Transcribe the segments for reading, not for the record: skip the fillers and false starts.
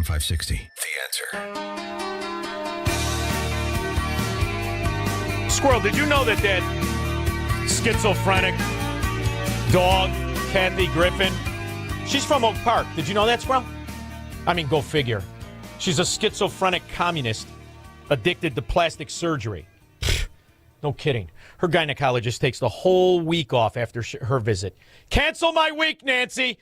AM 560. The Answer. Squirrel, did you know that schizophrenic dog, Kathy Griffin, she's from Oak Park. Did you know that, Squirrel? I mean, go figure. She's a schizophrenic communist addicted to plastic surgery. No kidding. Her gynecologist takes the whole week off after her visit. Cancel my week, Nancy.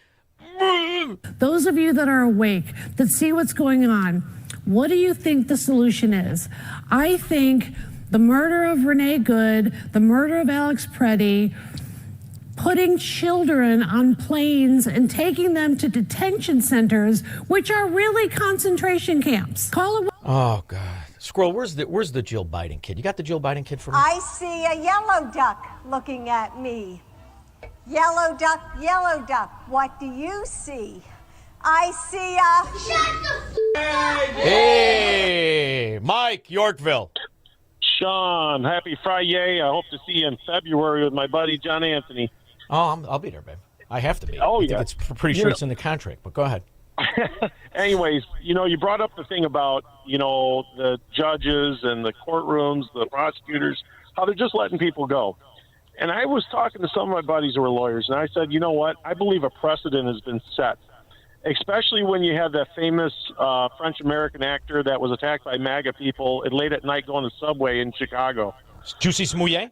Those of you that are awake, that see what's going on, what do you think the solution is? I think the murder of Renee Good, the murder of Alex Preddy, putting children on planes and taking them to detention centers, which are really concentration camps. Call it. Oh, God. Squirrel, where's the Jill Biden kid? You got the Jill Biden kid for me? I see a yellow duck looking at me. Yellow duck, what do you see? I see a... Hey, Mike, Yorkville. Sean, happy Friday. I hope to see you in February with my buddy John Anthony. Oh, I'll be there, babe. I have to be. Oh, I yeah. think it's pretty sure it's in the contract, but go ahead. Anyways, you brought up the thing about, the judges and the courtrooms, the prosecutors, how they're just letting people go. And I was talking to some of my buddies who are lawyers, and I said, you know what? I believe a precedent has been set, especially when you have that famous French-American actor that was attacked by MAGA people at late at night going to Subway in Chicago. Jussie Smollett?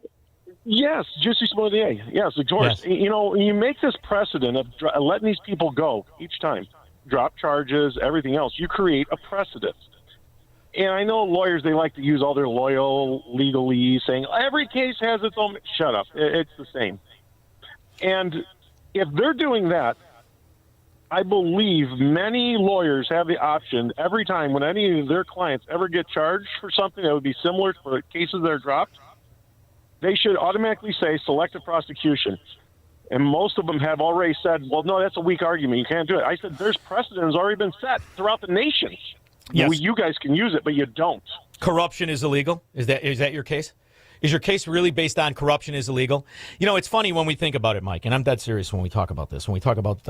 Yes, Jussie Smollett. Yes, of course. Yes. You make this precedent of letting these people go each time, drop charges, everything else. You create a precedent. And I know lawyers, they like to use all their loyal legalese, saying every case has its own. Shut up. It's the same. And if they're doing that, I believe many lawyers have the option every time when any of their clients ever get charged for something that would be similar for cases that are dropped, they should automatically say selective prosecution. And most of them have already said, well, no, that's a weak argument. You can't do it. I said, there's precedent has already been set throughout the nation. Yes. You guys can use it, but you don't. Corruption is illegal? Is that your case? Is your case really based on corruption is illegal? It's funny when we think about it, Mike, and I'm dead serious when we talk about this. When we talk about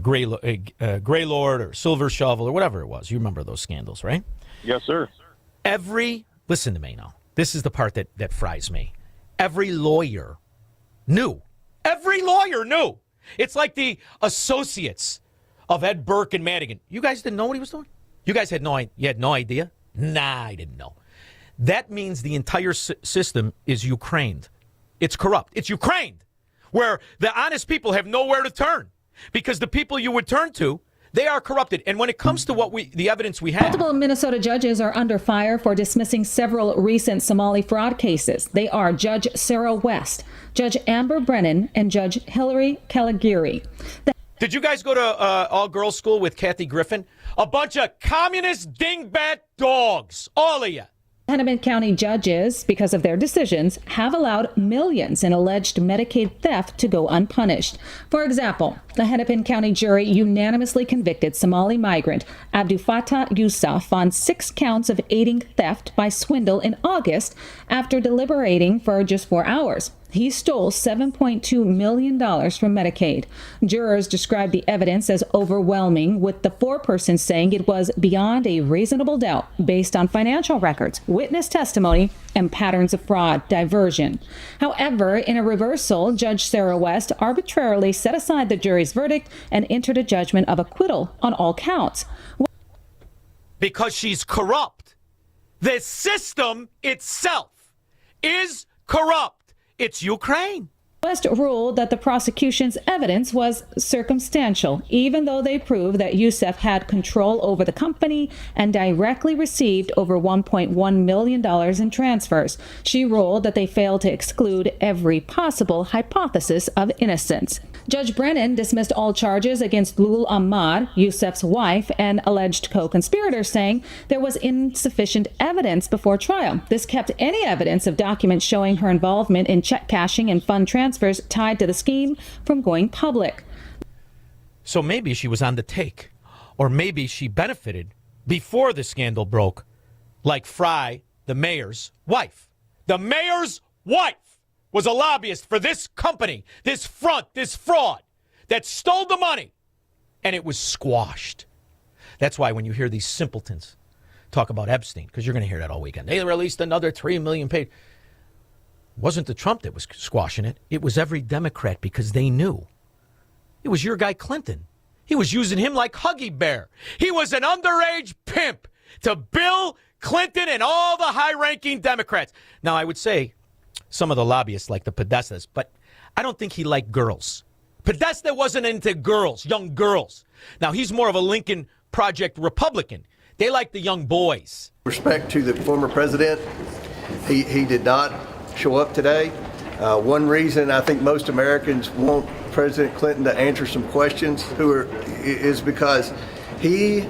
Gray Lord or Silver Shovel or whatever it was. You remember those scandals, right? Yes, sir. Listen to me now. This is the part that fries me. Every lawyer knew. Every lawyer knew. It's like the associates of Ed Burke and Madigan. You guys didn't know what he was doing? You guys had no idea? Nah, I didn't know. That means the entire system is Ukrained. It's corrupt. It's Ukrained, where the honest people have nowhere to turn because the people you would turn to, they are corrupted. And when it comes to the evidence we have... Multiple Minnesota judges are under fire for dismissing several recent Somali fraud cases. They are Judge Sarah West, Judge Amber Brennan, and Judge Hillary Calagiri. Did you guys go to all-girls school with Kathy Griffin? A bunch of communist dingbat dogs, all of you. Hennepin County judges, because of their decisions, have allowed millions in alleged Medicaid theft to go unpunished. For example, the Hennepin County jury unanimously convicted Somali migrant Abdul Fattah Yusuf on 6 counts of aiding theft by swindle in August after deliberating for just 4 hours. He stole $7.2 million from Medicaid. Jurors described the evidence as overwhelming, with the foreperson saying it was beyond a reasonable doubt based on financial records, witness testimony, and patterns of fraud, diversion. However, in a reversal, Judge Sarah West arbitrarily set aside the jury's verdict and entered a judgment of acquittal on all counts. Because she's corrupt. The system itself is corrupt. It's Ukraine. West ruled that the prosecution's evidence was circumstantial, even though they proved that Yusuf had control over the company and directly received over $1.1 million in transfers. She ruled that they failed to exclude every possible hypothesis of innocence. Judge Brennan dismissed all charges against Lul Ahmad, Yusuf's wife, and alleged co-conspirators, saying there was insufficient evidence before trial. This kept any evidence of documents showing her involvement in check cashing and fund transfers tied to the scheme from going public. So maybe she was on the take, or maybe she benefited before the scandal broke, like Fry, the mayor's wife. The mayor's wife was a lobbyist for this company, this front, this fraud that stole the money, and it was squashed. That's why when you hear these simpletons talk about Epstein, because you're going to hear that all weekend, they released another 3 million page. It wasn't the Trump that was squashing it. It was every Democrat, because they knew. It was your guy Clinton. He was using him like Huggy Bear. He was an underage pimp to Bill Clinton and all the high-ranking Democrats. Now, I would say some of the lobbyists like the Podestas, but I don't think he liked girls. Podesta wasn't into girls, young girls. Now, he's more of a Lincoln Project Republican. They like the young boys. Respect to the former president, he did not show up today. One reason I think most Americans want President Clinton to answer some questions is because he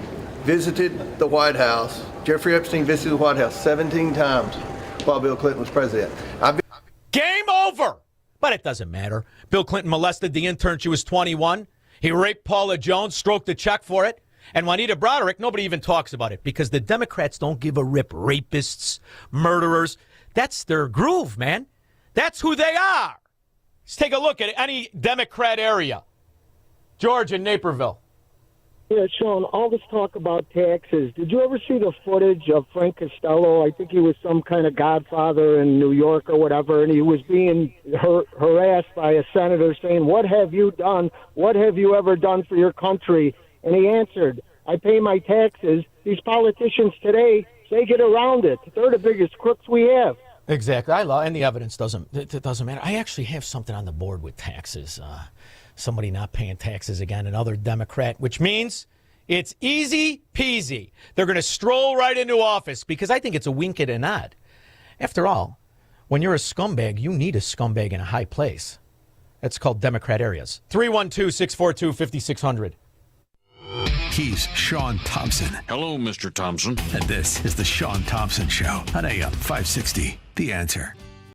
visited the White House. Jeffrey Epstein visited the White House 17 times while Bill Clinton was president. Game over! But it doesn't matter. Bill Clinton molested the intern. She was 21. He raped Paula Jones, stroked the check for it. And Juanita Broderick, nobody even talks about it because the Democrats don't give a rip. Rapists, murderers. That's their groove, man. That's who they are. Let's take a look at any Democrat area. George in Naperville. Yeah, Sean, all this talk about taxes. Did you ever see the footage of Frank Costello? I think he was some kind of godfather in New York or whatever, and he was being harassed by a senator saying, "What have you done? What have you ever done for your country?" And he answered, "I pay my taxes." These politicians today, they get around it. They're the biggest crooks we have. Exactly. And the evidence doesn't matter. I actually have something on the board with taxes. Somebody not paying taxes again, another Democrat, which means it's easy peasy. They're going to stroll right into office because I think it's a wink and a nod. After all, when you're a scumbag, you need a scumbag in a high place. That's called Democrat areas. 312-642-5600. He's Sean Thompson. Hello, Mr. Thompson. And this is the Sean Thompson Show on AM 560. The Answer.